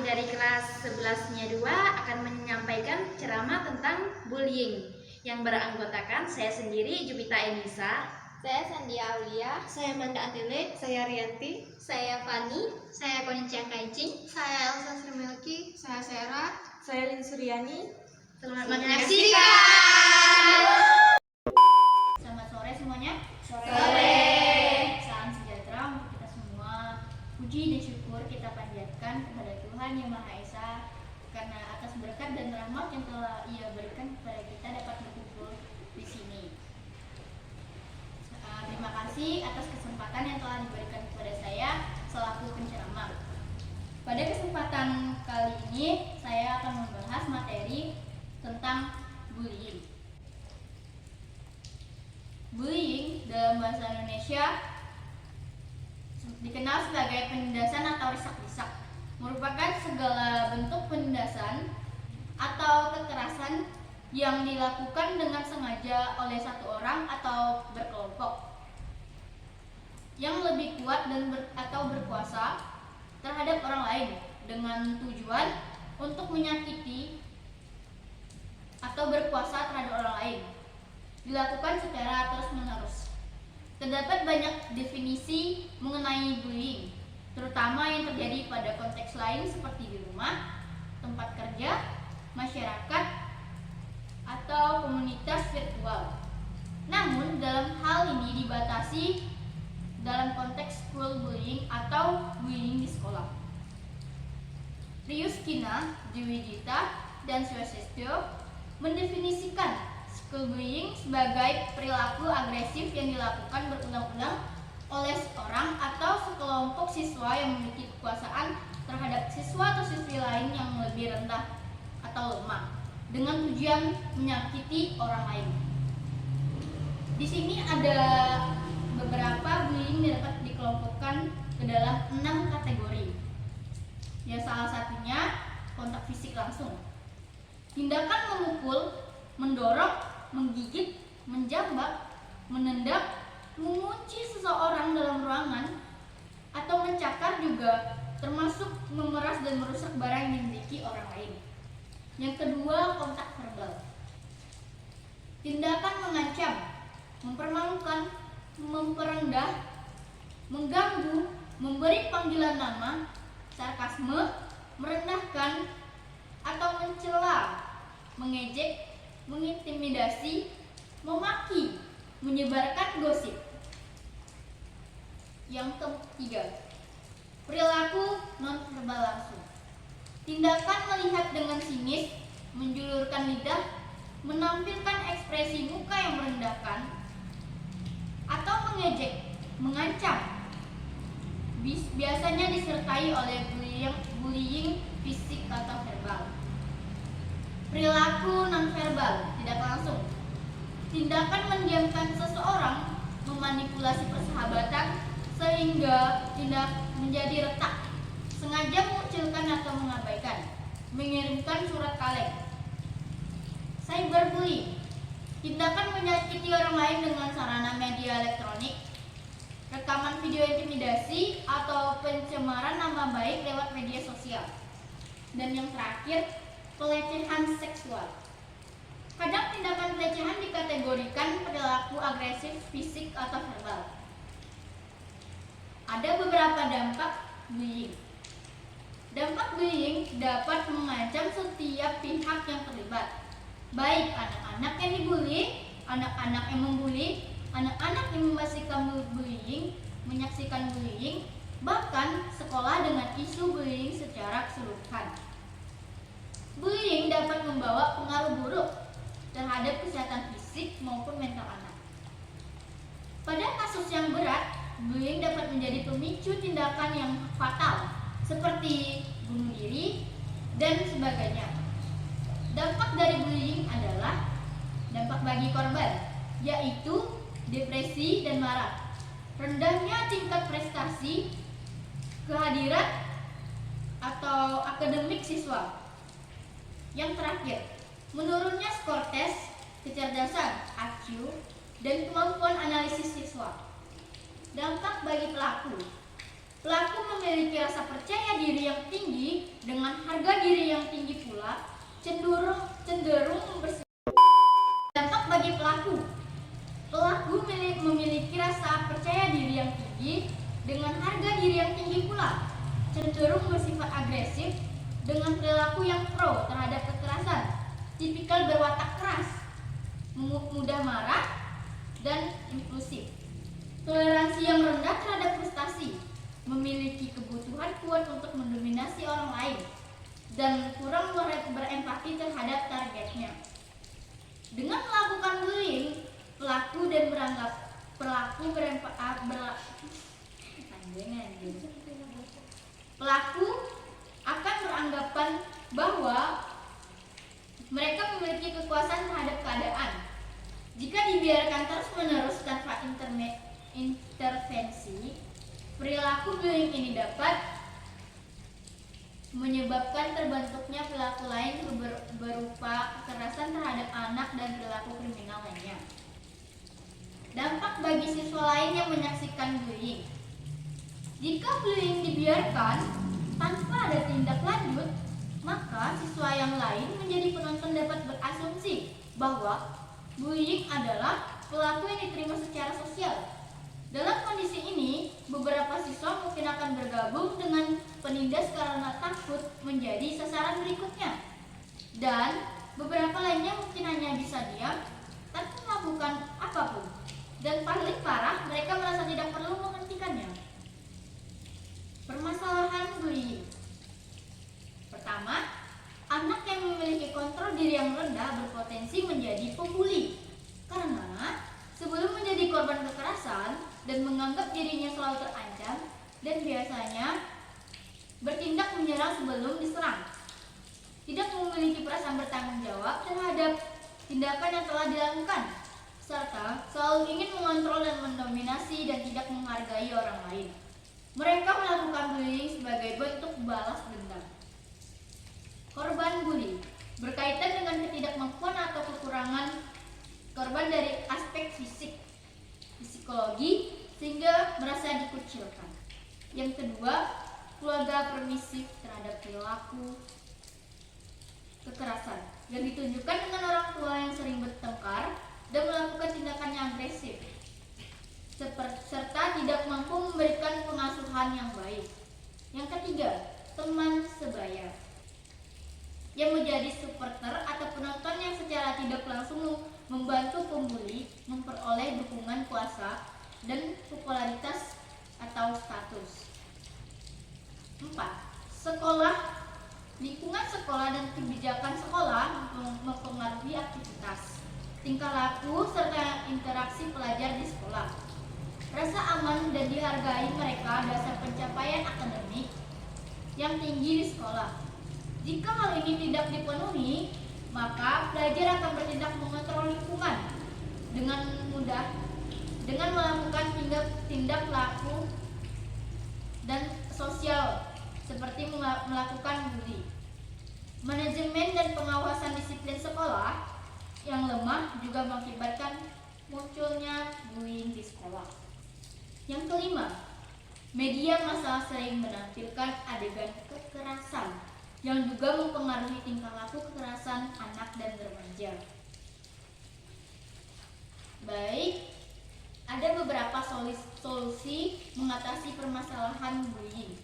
kami dari kelas 11-nya 2 akan menyampaikan ceramah tentang bullying yang beranggotakan saya sendiri, Jupita Enisa, saya Sandia Aulia, saya Manda Atile, saya Rianti, saya Fani, saya Konicia Kaicing, saya Elsa Srimilki, saya Sera, saya Lin Suryani. Selamat menyaksikan. Selamat sore semuanya. Sore. Salam sejahtera untuk kita semua. Puji dan syukur kita panjatkan kepada Tuhan Yang Maha Esa karena atas berkat dan rahmat yang telah Ia berikan kepada kita dapat berkumpul di sini. Terima kasih atas kesempatan yang telah diberikan kepada saya selaku penceramah. Pada kesempatan kali ini saya akan membahas materi tentang bullying. Bullying dalam bahasa Indonesia dikenal sebagai penindasan atau risak-risak, merupakan segala bentuk penindasan atau kekerasan yang dilakukan dengan sengaja oleh satu orang atau berkelompok yang lebih kuat atau berkuasa terhadap orang lain dengan tujuan untuk menyakiti atau berkuasa terhadap orang lain, dilakukan secara terus-menerus. Terdapat banyak definisi mengenai bullying, terutama yang terjadi pada konteks lain seperti di rumah, tempat kerja, masyarakat, atau komunitas virtual. Namun, dalam hal ini dibatasi dalam konteks school bullying atau bullying di sekolah. Riuskina, Dwijita, dan Swasestio mendefinisikan school bullying sebagai perilaku agresif yang dilakukan berulang-ulang oleh seorang atau sekelompok siswa yang memiliki kekuasaan terhadap siswa atau siswi lain yang lebih rendah atau lemah dengan tujuan menyakiti orang lain. Di sini ada beberapa bullying dapat dikelompokkan ke dalam 6 kategori. Ya, salah satunya kontak fisik langsung. Tindakan memukul, mendorong, menggigit, menjambak, menendang, mengunci seseorang dalam ruangan, atau mencakar juga termasuk memeras dan merusak barang yang dimiliki orang lain. Yang kedua, kontak verbal. Tindakan mengancam, mempermalukan, memperendah, mengganggu, memberi panggilan nama, sarkasme, merendahkan, atau mencela, mengejek, mengintimidasi, memaki, menyebarkan gosip. Yang ketiga, perilaku non-verbal langsung. Tindakan melihat dengan sinis, menjulurkan lidah, menampilkan ekspresi muka yang merendahkan, atau mengejek, mengancam. Biasanya disertai oleh bullying fisik atau verbal. Perilaku non-verbal, tidak langsung. Tindakan mendiamkan seseorang, memanipulasi persahabatan sehingga tindak menjadi retak, sengaja mengucilkan atau mengabaikan, mengirimkan surat kaleng. Cyberbullying, tindakan menyakiti orang lain dengan sarana media elektronik, rekaman video intimidasi atau pencemaran nama baik lewat media sosial. Dan yang terakhir, pelecehan seksual. Kadang tindakan pelecehan dikategorikan perilaku agresif fisik atau verbal. Ada beberapa dampak bullying. Dampak bullying dapat mengancam setiap pihak yang terlibat, baik anak-anak yang dibully, anak-anak yang membuli, anak-anak yang menyaksikan bullying, bahkan sekolah dengan isu bullying secara keseluruhan. Bullying dapat membawa pengaruh buruk terhadap kesehatan fisik maupun mental anak. Pada kasus yang berat, bullying dapat menjadi pemicu tindakan yang fatal seperti bunuh diri dan sebagainya. Dampak dari bullying adalah dampak bagi korban, yaitu depresi dan marah, rendahnya tingkat prestasi, kehadiran atau akademik siswa. Yang terakhir, menurunnya skor tes, kecerdasan IQ, dan kemampuan analisis siswa. Dampak bagi pelaku. Pelaku memiliki rasa percaya diri yang tinggi dengan dengan harga diri yang tinggi pula cenderung bersifat dampak bagi pelaku. Pelaku memiliki rasa percaya diri yang tinggi dengan harga diri yang tinggi pula cenderung bersifat agresif dengan perilaku yang pro terhadap kekerasan, tipikal berwatak keras, mudah marah, dan impulsif. Toleransi yang rendah terhadap prestasi, memiliki kebutuhan kuat untuk mendominasi orang lain, dan kurang berempati terhadap targetnya. Dengan melakukan bullying, pelaku akan beranggapan bahwa mereka memiliki kekuasaan terhadap keadaan. Jika dibiarkan terus-menerus tanpa intervensi, perilaku bullying ini dapat menyebabkan terbentuknya perilaku lain berupa kekerasan terhadap anak dan perilaku kriminal lainnya. Dampak bagi siswa lain yang menyaksikan bullying. Jika bullying dibiarkan tanpa ada tindak lanjut, maka siswa yang lain menjadi penonton dapat berasumsi bahwa bullying adalah perilaku yang diterima secara sosial. Dalam kondisi ini, beberapa siswa mungkin akan bergabung dengan penindas karena takut menjadi sasaran berikutnya. Dan beberapa lainnya mungkin hanya bisa diam tanpa melakukan apapun. Dan paling parah, mereka merasa tidak perlu menghentikannya. Permasalahan bullying. Pertama, anak yang memiliki kontrol diri yang rendah berpotensi menjadi pembuli. Karena sebelum menjadi korban kekerasan dan menganggap dirinya selalu terancam, dan biasanya bertindak menyerang sebelum diserang. Tidak memiliki perasaan bertanggung jawab terhadap tindakan yang telah dilakukan, serta selalu ingin mengontrol dan mendominasi dan tidak menghargai orang lain. Mereka melakukan bullying sebagai bentuk balas dendam. Korban bully berkaitan dengan ketidakmampuan atau kekurangan korban dari aspek fisik, psikologi, sehingga merasa dikucilkan. Yang kedua, keluarga permisif terhadap perilaku kekerasan yang ditunjukkan dengan orang tua yang sering bertengkar dan melakukan tindakan yang agresif, serta tidak mampu memberikan pengasuhan yang baik. Yang ketiga, teman sebaya yang menjadi supporter atau penonton yang secara tidak langsung membantu pembuli memperoleh dukungan kuasa dan popularitas atau status. 4. Sekolah, lingkungan sekolah dan kebijakan sekolah mempengaruhi aktivitas, tingkah laku, serta interaksi pelajar di sekolah. Rasa aman dan dihargai mereka dasar pencapaian akademik yang tinggi di sekolah. Jika hal ini tidak dipenuhi, maka pelajar akan bertindak mengontrol lingkungan dengan mudah dengan melakukan tindak laku dan sosial seperti melakukan bully. Manajemen dan pengawasan disiplin sekolah yang lemah juga mengakibatkan munculnya bullying di sekolah. Yang kelima, media massa sering menampilkan adegan kekerasan yang juga mempengaruhi tingkah laku kekerasan anak dan remaja. Baik, ada beberapa solusi mengatasi permasalahan bullying.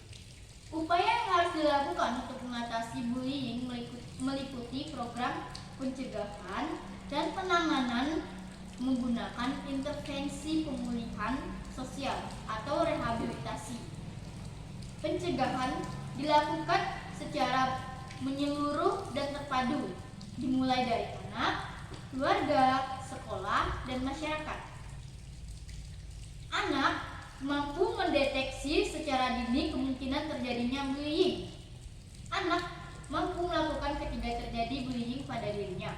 Upaya yang harus dilakukan untuk mengatasi bullying meliputi program pencegahan dan penanganan menggunakan intervensi pemulihan sosial atau rehabilitasi. Pencegahan dilakukan secara menyeluruh dan terpadu, dimulai dari anak, keluarga, sekolah, dan masyarakat. Anak mampu mendeteksi secara dini kemungkinan terjadinya bullying. Anak mampu melakukan ketika terjadi bullying pada dirinya.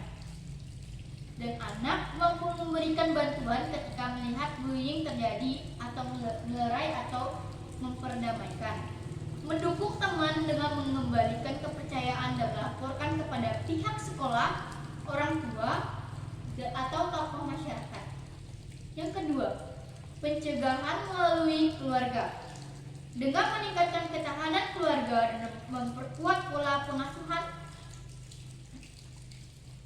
Dan anak mampu memberikan bantuan ketika melihat bullying terjadi atau melerai atau memperdamaikan. Mendukung teman dengan mengembalikan kepercayaan dan melaporkan kepada pihak sekolah, orang tua, atau tokoh masyarakat. Yang kedua, pencegahan melalui keluarga. dengan meningkatkan ketahanan keluarga dan memperkuat pola pengasuhan,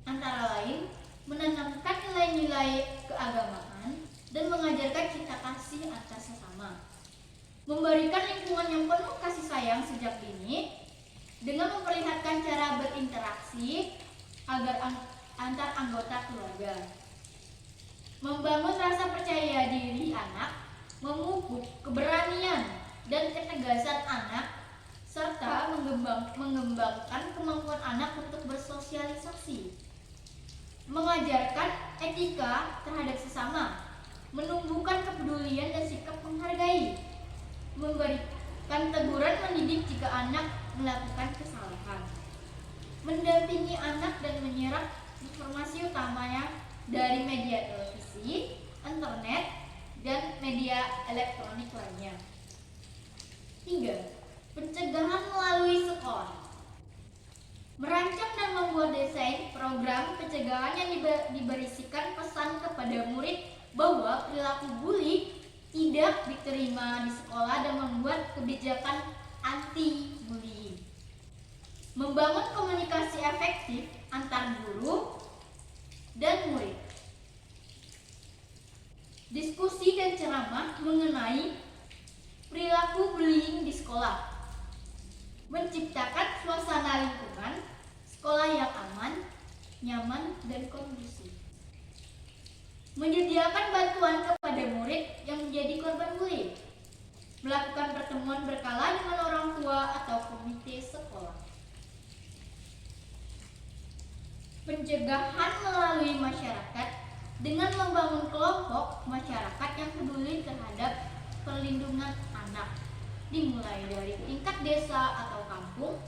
antara lain menanamkan nilai-nilai keagamaan dan mengajarkan cinta kasih atas sesama, memberikan lingkungan yang penuh kasih sayang sejak dini dengan memperlihatkan cara berinteraksi agar antar anggota keluarga, membangun rasa percaya diri anak, memupuk keberanian dan ketegasan anak, serta mengembangkan kemampuan anak untuk bersosialisasi, mengajarkan etika terhadap sesama, menumbuhkan kepedulian dan sikap menghargai, memberikan teguran mendidik jika anak melakukan kesalahan, mendampingi anak dan menyerap informasi utamanya dari media televisi, internet, dan media elektronik lainnya. 3. Pencegahan melalui sekolah. Merancang dan membuat desain program pencegahan yang diberisikan pesan kepada murid bahwa perilaku bully tidak diterima di sekolah dan membuat kebijakan anti-bullying. Membangun komunikasi efektif antar guru dan murid. Diskusi dan ceramah mengenai perilaku bullying di sekolah. Menciptakan suasana lingkungan sekolah yang aman, nyaman, dan kondusif. Menyediakan bantuan kepada murid yang menjadi korban bully. Melakukan pertemuan berkala dengan orang tua atau komite sekolah. Pencegahan melalui masyarakat dengan membangun kelompok masyarakat yang peduli terhadap perlindungan anak, dimulai dari tingkat desa atau kampung.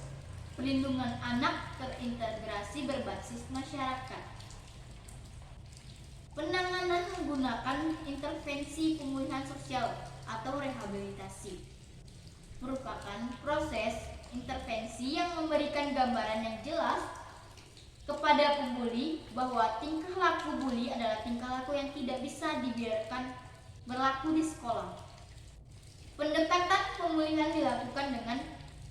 Perlindungan anak terintegrasi berbasis masyarakat. Penanganan menggunakan intervensi pemulihan sosial atau rehabilitasi merupakan proses intervensi yang memberikan gambaran yang jelas kepada pembuli bahwa tingkah laku bully adalah tingkah laku yang tidak bisa dibiarkan berlaku di sekolah. Pendekatan pemulihan dilakukan dengan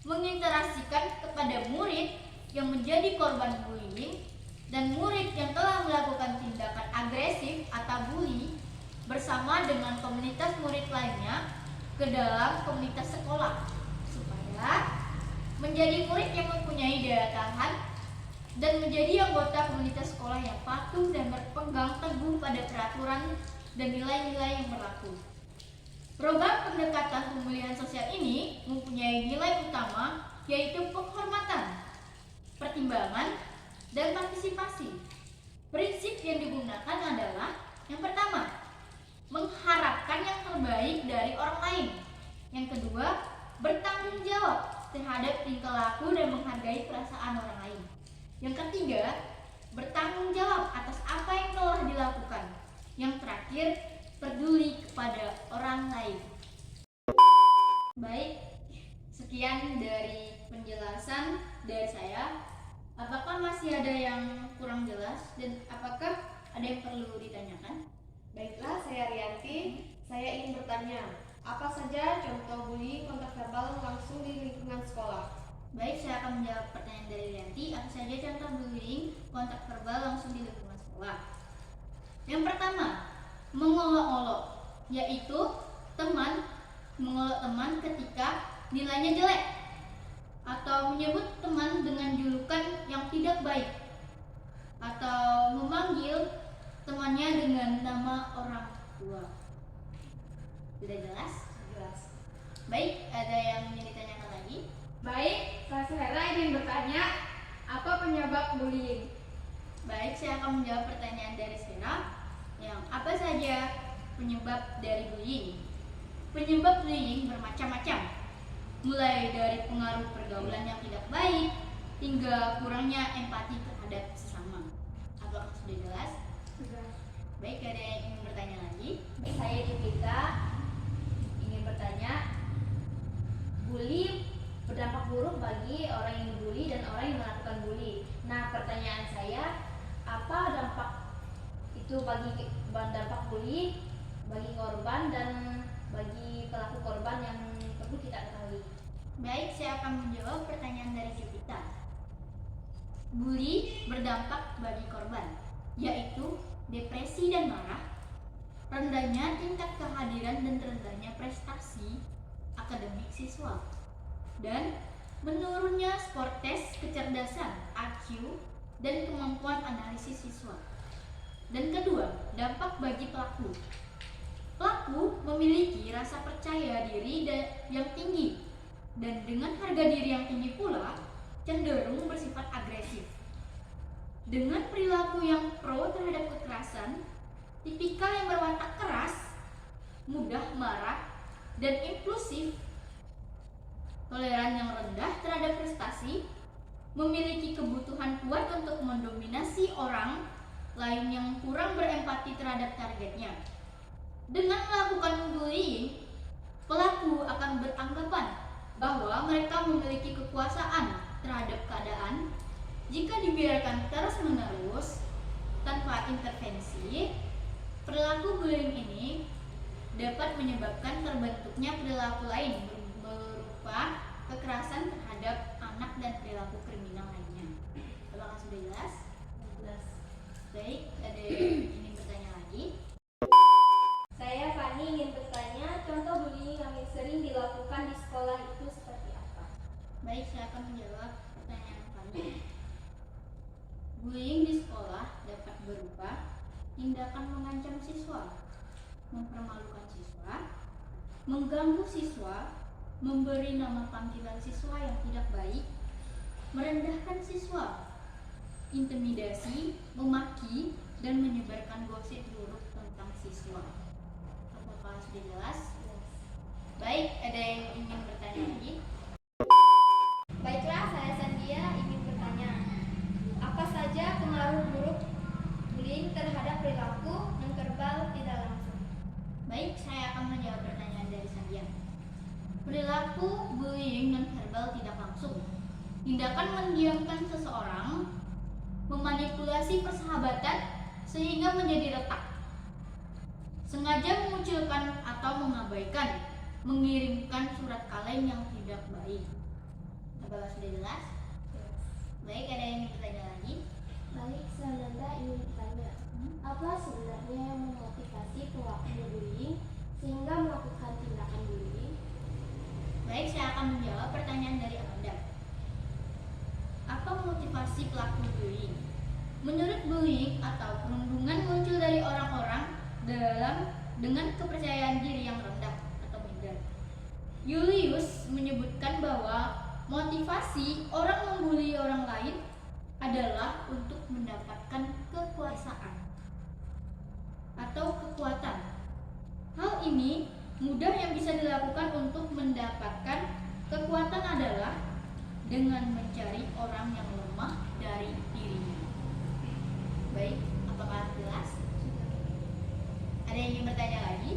menginterasikan kepada murid yang menjadi korban bullying dan murid yang telah melakukan tindakan agresif atau bully bersama dengan komunitas murid lainnya ke dalam komunitas sekolah supaya menjadi murid yang mempunyai daya tahan dan menjadi anggota komunitas sekolah yang patuh dan berpegang teguh pada peraturan dan nilai-nilai yang berlaku. Program pendekatan pemulihan sosial ini mempunyai nilai utama yaitu penghormatan, pertimbangan, dan partisipasi. Prinsip yang digunakan adalah yang pertama, mengharapkan yang terbaik dari orang lain. Yang kedua, bertanggung jawab terhadap tingkah laku dan menghargai perasaan orang lain. Yang ketiga, bertanggung jawab atas apa yang telah dilakukan. Yang terakhir, peduli kepada orang lain. Baik, sekian dari penjelasan dari saya. Apakah masih ada yang kurang jelas dan apakah ada yang perlu ditanyakan? Baiklah, saya Rianti. Saya ingin bertanya, apa saja contoh bullying kontak verbal langsung di lingkungan sekolah? Baik, saya akan menjawab pertanyaan dari Rianti. Apa saja contoh bullying kontak verbal langsung di lingkungan sekolah? Yang pertama, mengolok-olok, yaitu teman mengolok teman ketika nilainya jelek atau menyebut teman dengan julukan yang tidak baik atau memanggil temannya dengan nama orang tua. Sudah jelas? Jelas. Baik, ada yang ingin ditanyakan lagi? Baik, Kak Sera ingin bertanya, apa penyebab bullying? Baik, saya akan menjawab pertanyaan dari Sera. Yang apa saja penyebab dari bullying? Penyebab bullying bermacam-macam, mulai dari pengaruh pergaulan yang tidak baik hingga kurangnya empati terhadap sesama. Apakah sudah jelas? Sudah. Baik, ada yang ingin bertanya lagi? Saya Dipita ingin bertanya, bully berdampak buruk bagi orang yang dibully dan orang yang melakukan bully. Nah, pertanyaan saya, apa dampak itu bagi dampak bully bagi korban dan bagi pelaku korban yang perlu kita ketahui? Baik, saya akan menjawab pertanyaan dari Jupita. Bully berdampak bagi korban, yaitu depresi dan marah, rendahnya tingkat kehadiran dan rendahnya prestasi akademik siswa, dan menurunnya skor tes kecerdasan (IQ) dan kemampuan analisis siswa. Dan kedua, dampak bagi pelaku. Pelaku memiliki rasa percaya diri yang tinggi, dan dengan harga diri yang tinggi pula cenderung bersifat agresif. Dengan perilaku yang pro terhadap kekerasan, tipikal yang berwatak keras, mudah marah, dan impulsif, toleran yang rendah terhadap prestasi, memiliki kebutuhan kuat untuk mendominasi orang lain yang kurang berempati terhadap targetnya. Dengan melakukan bullying, pelaku akan beranggapan bahwa mereka memiliki kekuasaan terhadap keadaan. Jika dibiarkan terus-menerus tanpa intervensi, perilaku bullying ini dapat menyebabkan terbentuknya perilaku lain berupa kekerasan terhadap anak dan perilaku kriminal lainnya. Apakah sudah jelas? Jelas. Baik, ada yang ingin bertanya lagi? Saya Fani ingin bertanya, contoh bullying yang sering dilakukan di sekolah itu seperti apa? Baik, saya akan menjawab pertanyaan Fani. Bullying di sekolah dapat berupa tindakan mengancam siswa, mempermalukan siswa, mengganggu siswa, memberi nama panggilan siswa yang tidak baik, merendahkan siswa, intimidasi, memaki, dan menyebarkan gosip buruk tentang siswa. Apakah sudah jelas? Baik, ada yang ingin bertanya lagi? Baiklah, saya Sandia ingin bertanya, apa saja pengaruh buruk bullying terhadap perilaku non-verbal tidak langsung? Baik, saya akan menjawab pertanyaan dari Sandia. Perilaku bullying non-verbal tidak langsung. Tindakan mendiamkan seseorang, memanipulasi persahabatan sehingga menjadi retak, sengaja memunculkan atau mengabaikan, mengirimkan surat kaleng yang tidak baik. Apakah sudah jelas? Baik, ada yang ingin bertanya lagi? Baik, Sananda ingin bertanya, apa sebenarnya yang memotivasi pelaku bullying sehingga melakukan tindakan bullying? Baik, saya akan menjawab pertanyaan dari Amanda. Apa motivasi pelaku bullying? Menurut bullying atau perundungan muncul dari orang-orang dengan kepercayaan diri yang rendah atau minder. Julius menyebutkan bahwa motivasi orang membuli orang lain adalah untuk mendapatkan kekuasaan atau kekuatan. Hal ini mudah yang bisa dilakukan untuk mendapatkan kekuatan adalah dengan mencari orang yang lemah dari dirinya. Baik, apakah jelas? Ada yang ingin bertanya lagi?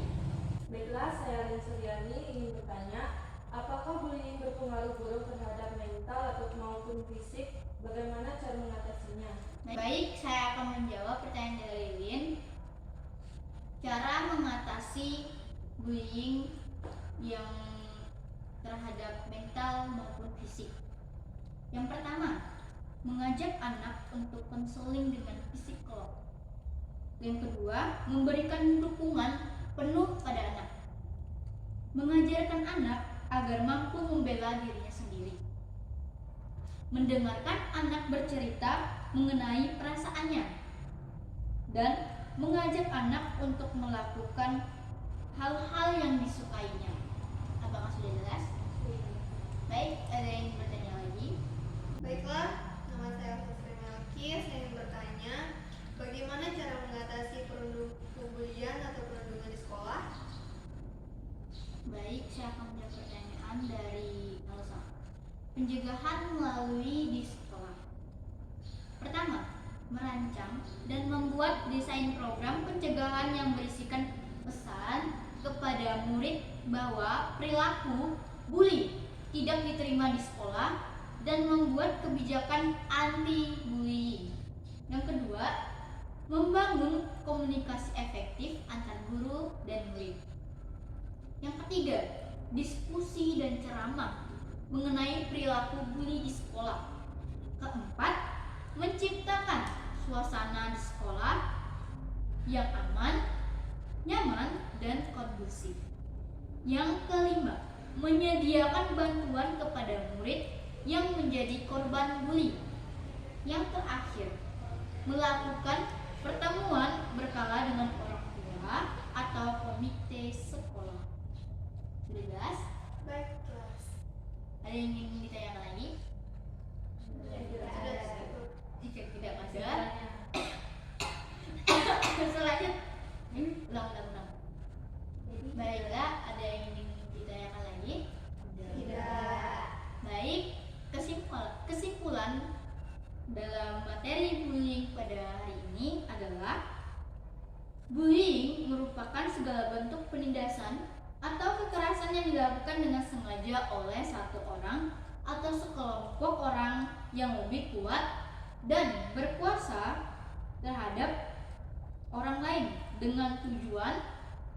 Baiklah, saya Lin Suryani ingin bertanya, apakah bullying berpengaruh buruk terhadap mental atau maupun fisik? Bagaimana cara mengatasinya? Baik, saya akan menjawab pertanyaan dari Lin. Cara mengatasi bullying yang terhadap mental maupun fisik. Yang pertama, mengajak anak untuk konseling dengan psikolog. Yang kedua, memberikan dukungan penuh pada anak. Mengajarkan anak agar mampu membela dirinya sendiri. Mendengarkan anak bercerita mengenai perasaannya. Dan mengajak anak untuk melakukan hal-hal yang disukainya. Apakah sudah jelas? Baik, ada yang bertanya lagi? Baiklah, nama saya Sasri Melki, saya ingin bertanya, bagaimana cara mengatasi perundungan atau perundungan di sekolah? Baik, saya akan menjawab pertanyaan dari Elsa. Pencegahan melalui di sekolah. Pertama, merancang dan membuat desain program pencegahan yang berisikan pesan kepada murid bahwa perilaku bully tidak diterima di sekolah dan membuat kebijakan anti-bullying. Yang kedua, membangun komunikasi efektif antar guru dan murid. Yang ketiga, diskusi dan ceramah mengenai perilaku bully di sekolah. Keempat, menciptakan suasana di sekolah yang aman, nyaman, dan kondusif. Yang kelima, menyediakan bantuan kepada murid yang menjadi korban bully. Yang terakhir, melakukan pertemuan berkala dengan orang tua atau komite sekolah. Sudah jelas? Baik, kelas. Ada yang ingin ditanyakan lagi? Jika tidak ada, selanjutnya ulang. Baiklah, ada yang ingin ditanyakan lagi? Tidak. Baik, kesimpulan dalam materi bullying pada hari ini adalah bullying merupakan segala bentuk penindasan atau kekerasan yang dilakukan dengan sengaja oleh satu orang atau sekelompok orang yang lebih kuat dan berkuasa terhadap orang lain dengan tujuan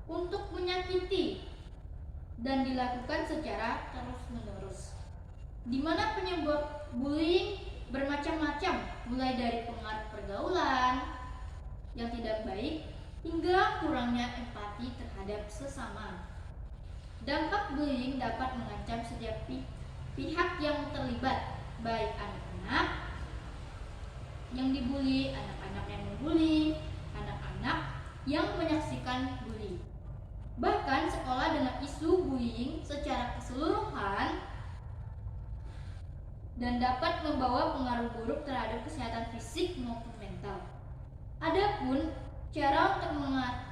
untuk menyakiti dan dilakukan secara terus-menerus, di mana penyebab bullying bermacam-macam, mulai dari pengaruh pergaulan yang tidak baik hingga kurangnya empati terhadap sesama. Dampak bullying dapat mengancam setiap pihak yang terlibat, baik anak-anak yang dibully, anak-anak yang membuli, anak-anak yang menyaksikan bully. Bahkan sekolah dengan isu bullying secara keseluruhan dan dapat membawa pengaruh buruk terhadap kesehatan fisik maupun mental. Adapun cara untuk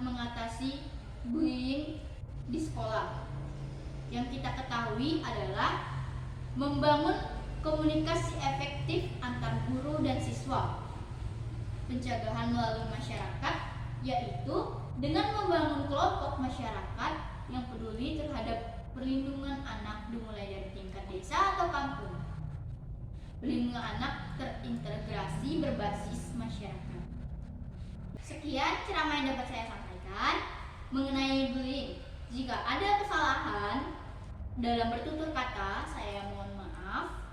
mengatasi bullying di sekolah yang kita ketahui adalah membangun komunikasi efektif antar guru dan siswa, pencegahan melalui masyarakat, yaitu dengan membangun kelompok masyarakat yang peduli terhadap perlindungan anak dimulai dari tingkat desa atau kampung. Perlindungan anak terintegrasi berbasis masyarakat. Sekian ceramah yang dapat saya sampaikan mengenai bullying. Jika ada kesalahan dalam bertutur kata, saya mohon maaf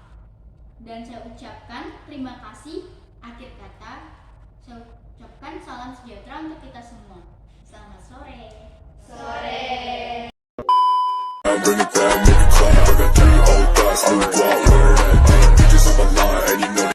dan saya ucapkan terima kasih. Akhir kata, saya ucapkan salam sejahtera untuk kita semua. Selamat sore. Bring it down, make it clap. I got 3 old thoughts, new block, bitches on my line, and you know